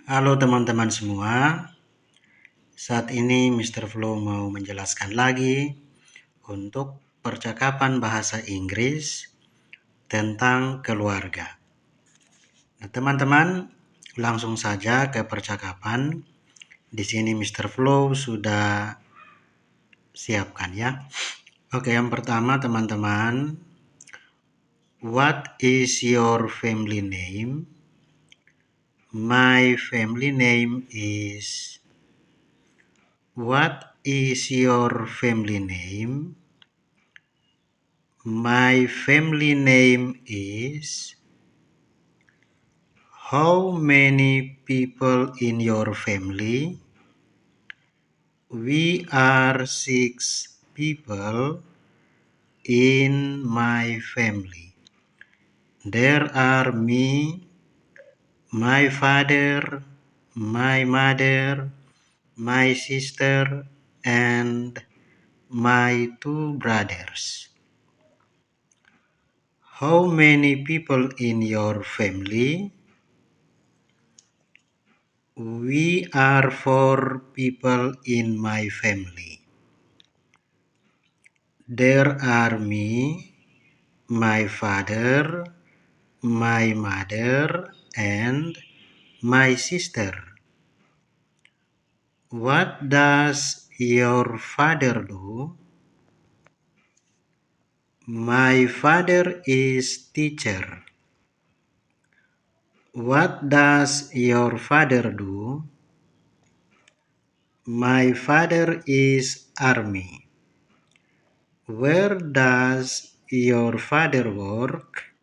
Halo teman-teman semua, saat ini Mr. Flo mau menjelaskan lagi untuk percakapan bahasa Inggris tentang keluarga. Nah, teman-teman, langsung saja ke percakapan. Di sini Mr. Flo sudah siapkan ya. Oke, yang pertama teman-teman, what is your family name? My family name is. What is your family name? My family name is. How many people in your family? We are 6 people in my family. There are me, my father, my mother, my sister, and my 2 brothers. How many people in your family? We are 4 people in my family. There are me, my father, my mother, and my sister. What does your father do? My father is teacher. What does your father do? My father is army. Where does your father work?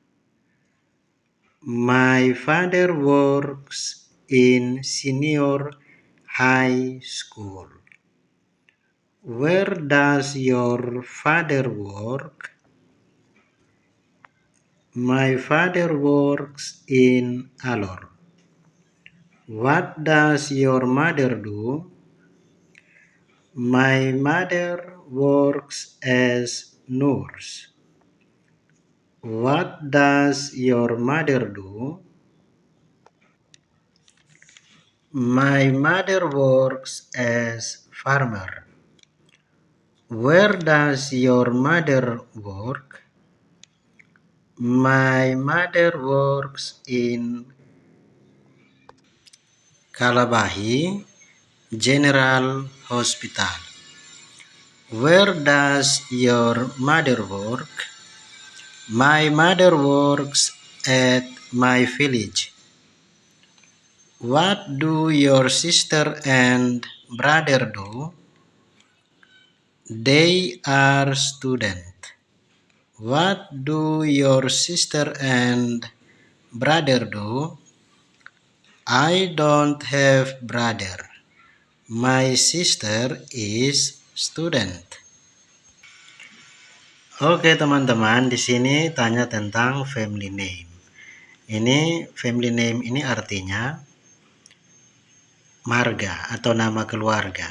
My father works in senior high school. Where does your father work? My father works in Alor. What does your mother do? My mother works as nurse. What does your mother do? My mother works as farmer. Where does your mother work? My mother works in Kalabahi General Hospital. Where does your mother work? My mother works at my village. What do your sister and brother do? They are students. What do your sister and brother do? I don't have brother. My sister is student. Oke teman-teman, di sini tanya tentang family name. Ini family name ini artinya marga atau nama keluarga.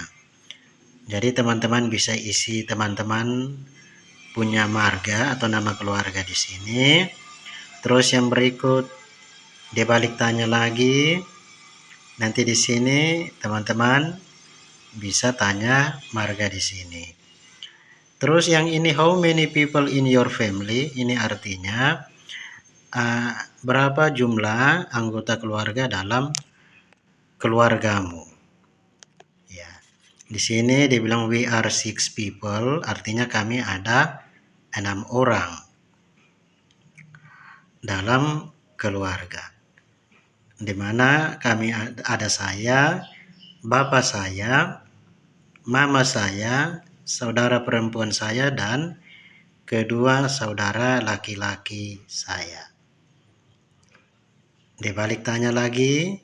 Jadi teman-teman bisa isi teman-teman punya marga atau nama keluarga di sini. Terus yang berikut dibalik tanya lagi. Nanti di sini teman-teman bisa tanya marga di sini. Terus yang ini how many people in your family? Ini artinya berapa jumlah anggota keluarga dalam keluargamu. Ya. Di sini dibilang we are 6 people, artinya kami ada 6 orang dalam keluarga. Di mana kami ada saya, bapak saya, mama saya, saudara perempuan saya, dan kedua saudara laki-laki saya. Dibalik tanya lagi,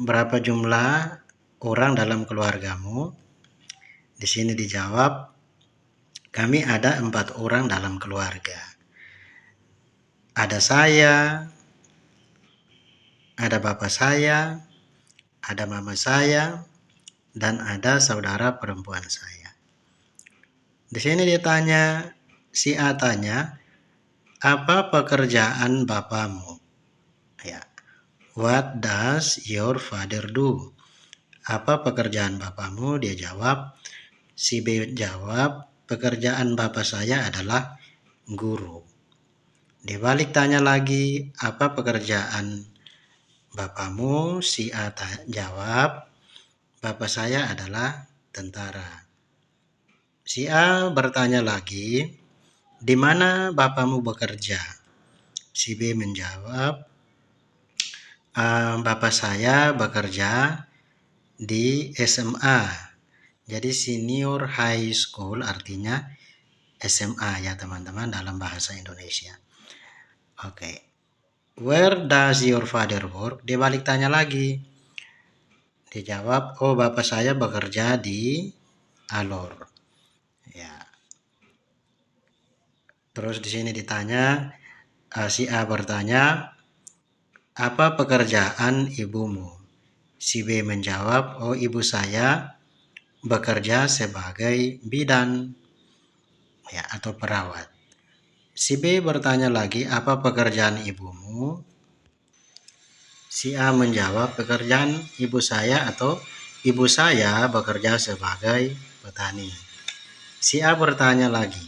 berapa jumlah orang dalam keluargamu? Di sini dijawab, kami ada 4 orang dalam keluarga. Ada saya, ada bapak saya, ada mama saya, dan ada saudara perempuan saya. Di sini dia tanya, si A tanya, apa pekerjaan bapamu? Ya. What does your father do? Apa pekerjaan bapakmu? Dia jawab. Si B jawab, pekerjaan bapak saya adalah guru. Dia balik tanya lagi, apa pekerjaan bapakmu? Si A jawab, bapak saya adalah tentara. Si A bertanya lagi, di mana bapakmu bekerja? Si B menjawab, bapak saya bekerja di SMA. Jadi senior high school artinya SMA ya teman-teman dalam bahasa Indonesia. Oke. Where does your father work? Dia balik tanya lagi. Dia jawab, oh bapak saya bekerja di Alor. Ya. Terus di sini ditanya, si A bertanya, apa pekerjaan ibumu? Si B menjawab, oh ibu saya bekerja sebagai bidan ya atau perawat. Si B bertanya lagi, apa pekerjaan ibumu? Si A menjawab, pekerjaan ibu saya atau ibu saya bekerja sebagai petani. Si A bertanya lagi,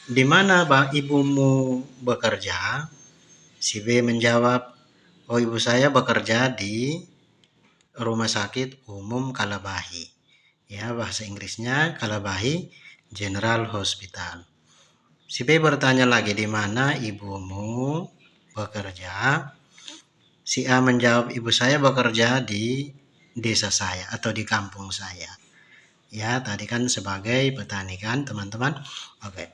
di mana ibumu bekerja? Si B menjawab, oh ibu saya bekerja di Rumah Sakit Umum Kalabahi. Ya, bahasa Inggrisnya Kalabahi General Hospital. Si B bertanya lagi, di mana ibumu bekerja? Si A menjawab, ibu saya bekerja di desa saya atau di kampung saya. Ya, tadi kan sebagai petani kan teman-teman. Oke,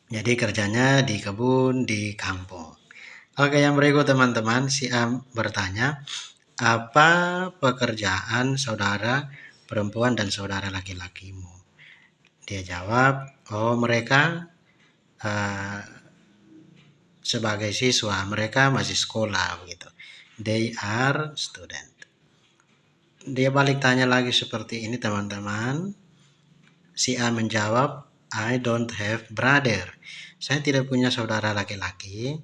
jadi kerjanya di kebun, di kampung. Oke, yang berikut teman-teman, si A bertanya, apa pekerjaan saudara perempuan dan saudara laki-lakimu? Dia jawab, oh mereka uh, sebagai siswa, mereka masih sekolah begitu. They are student. Dia balik tanya lagi seperti ini teman-teman. Si A menjawab, I don't have brother. Saya tidak punya saudara laki-laki.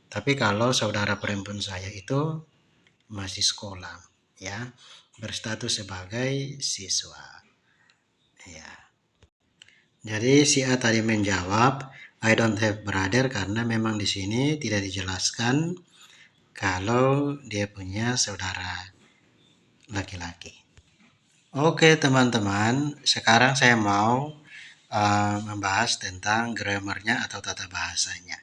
Tapi kalau saudara perempuan saya itu masih sekolah, ya, berstatus sebagai siswa. Ya. Jadi si A tadi menjawab, I don't have brother karena memang di sini tidak dijelaskan kalau dia punya saudara laki-laki. Oke teman-teman, sekarang saya mau membahas tentang grammarnya atau tata bahasanya.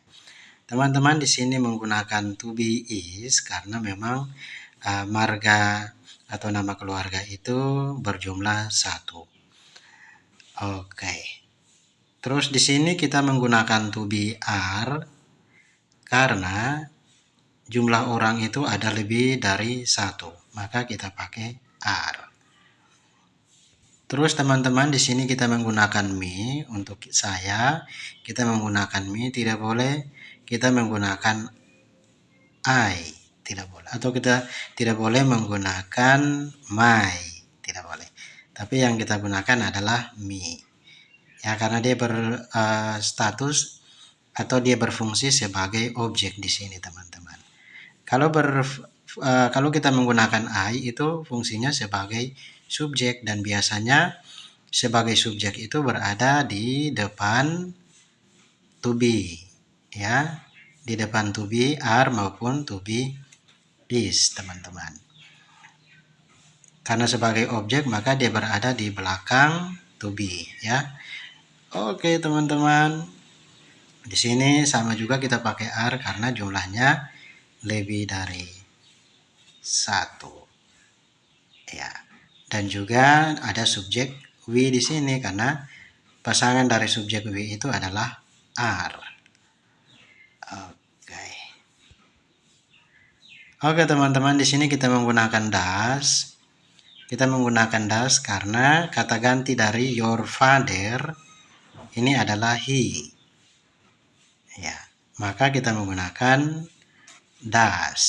Teman-teman di sini menggunakan to be is karena memang marga atau nama keluarga itu berjumlah 1. Oke. Terus di sini kita menggunakan to be are karena jumlah orang itu ada lebih dari 1. Maka kita pakai are. Terus teman-teman di sini kita menggunakan me untuk saya, kita menggunakan me, tidak boleh kita menggunakan I, tidak boleh. Atau kita tidak boleh menggunakan my, tidak boleh. Tapi yang kita gunakan adalah me. Ya karena dia berstatus atau dia berfungsi sebagai objek di sini teman-teman. Kalau kita menggunakan I itu fungsinya sebagai subjek dan biasanya sebagai subjek itu berada di depan to be, ya, di depan to be are maupun to be is teman-teman. Karena sebagai objek maka dia berada di belakang to be, ya. Oke teman-teman, di sini sama juga kita pakai are karena jumlahnya lebih dari 1. Ya. Dan juga ada subjek we di sini karena pasangan dari subjek we itu adalah are. Oke. Oke teman-teman, di sini kita menggunakan does. Kita menggunakan does karena kata ganti dari your father ini adalah he. Ya, maka kita menggunakan does.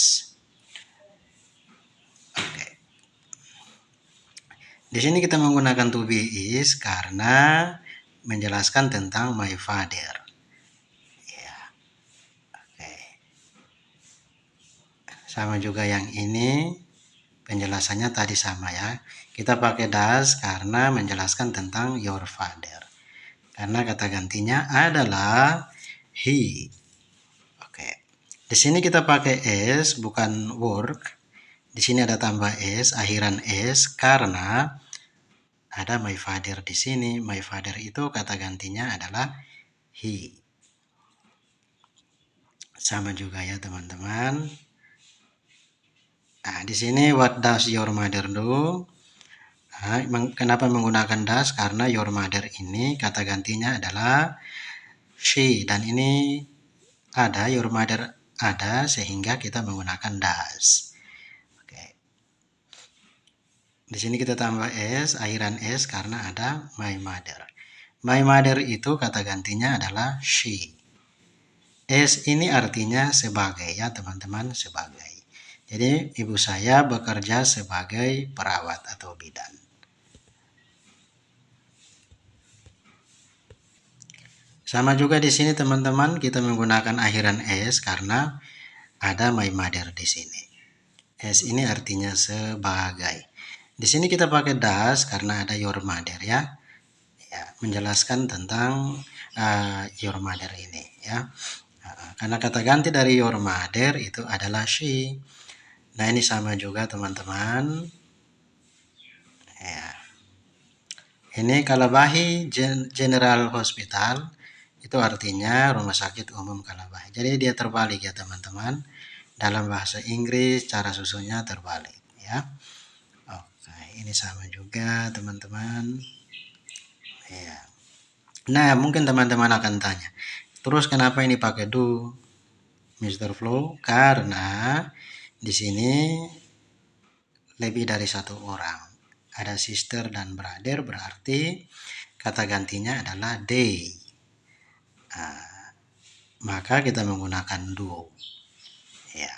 Oke. Di sini kita menggunakan to be is karena menjelaskan tentang my father. Ya. Oke. Sama juga yang ini, penjelasannya tadi sama ya. Kita pakai does karena menjelaskan tentang your father. Karena kata gantinya adalah he. Oke. Di sini kita pakai s bukan work. Di sini ada tambah s, akhiran s karena ada my father di sini. My father itu kata gantinya adalah he. Sama juga ya teman-teman. Nah, di sini what does your mother do? Nah, kenapa menggunakan does? Karena your mother ini kata gantinya adalah she, dan ini ada your mother ada sehingga kita menggunakan does. Oke. Di sini kita tambah s, akhiran s karena ada my mother. My mother itu kata gantinya adalah she. S ini artinya sebagai ya teman-teman, sebagai. Jadi ibu saya bekerja sebagai perawat atau bidan. Sama juga di sini teman-teman, kita menggunakan akhiran s karena ada my mother di sini. S ini artinya sebagai. Di sini kita pakai does karena ada your mother ya. Ya, menjelaskan tentang your mother ini ya. Karena kata ganti dari your mother itu adalah she. Nah, ini sama juga teman-teman. Ya. Ini Kalabahi General Hospital itu artinya rumah sakit umum Kalabahi. Jadi dia terbalik ya teman-teman. Dalam bahasa Inggris cara susunnya terbalik ya. Oke, ini sama juga teman-teman. Ya. Nah, mungkin teman-teman akan tanya, terus kenapa ini pakai do, Mr. Flo? Karena di sini lebih dari satu orang. Ada sister dan brother, berarti kata gantinya adalah they. Maka kita menggunakan do. Ya.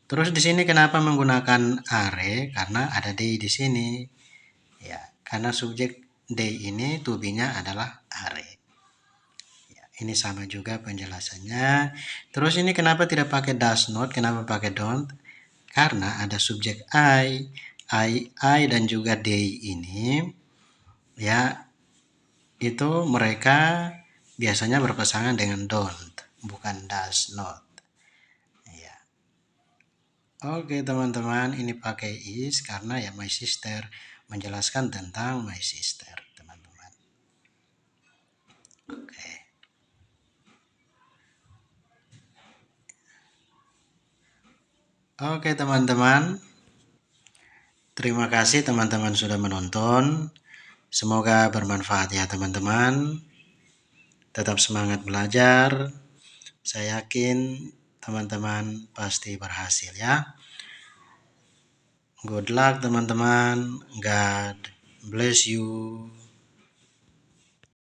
Terus di sini kenapa menggunakan are? Karena ada they di sini. Ya, karena subjek they ini to be-nya adalah are. Ya, ini sama juga penjelasannya. Terus ini kenapa tidak pakai does not? Kenapa pakai don't? Karena ada subjek I dan juga they ini ya itu mereka biasanya berpasangan dengan don't, bukan does not. Ya. Oke teman-teman, ini pakai is karena ya my sister, menjelaskan tentang my sister teman-teman. Oke. Oke teman-teman, terima kasih teman-teman sudah menonton. Semoga bermanfaat ya teman-teman. Tetap semangat belajar. Saya yakin teman-teman pasti berhasil ya. Good luck teman-teman. God bless you.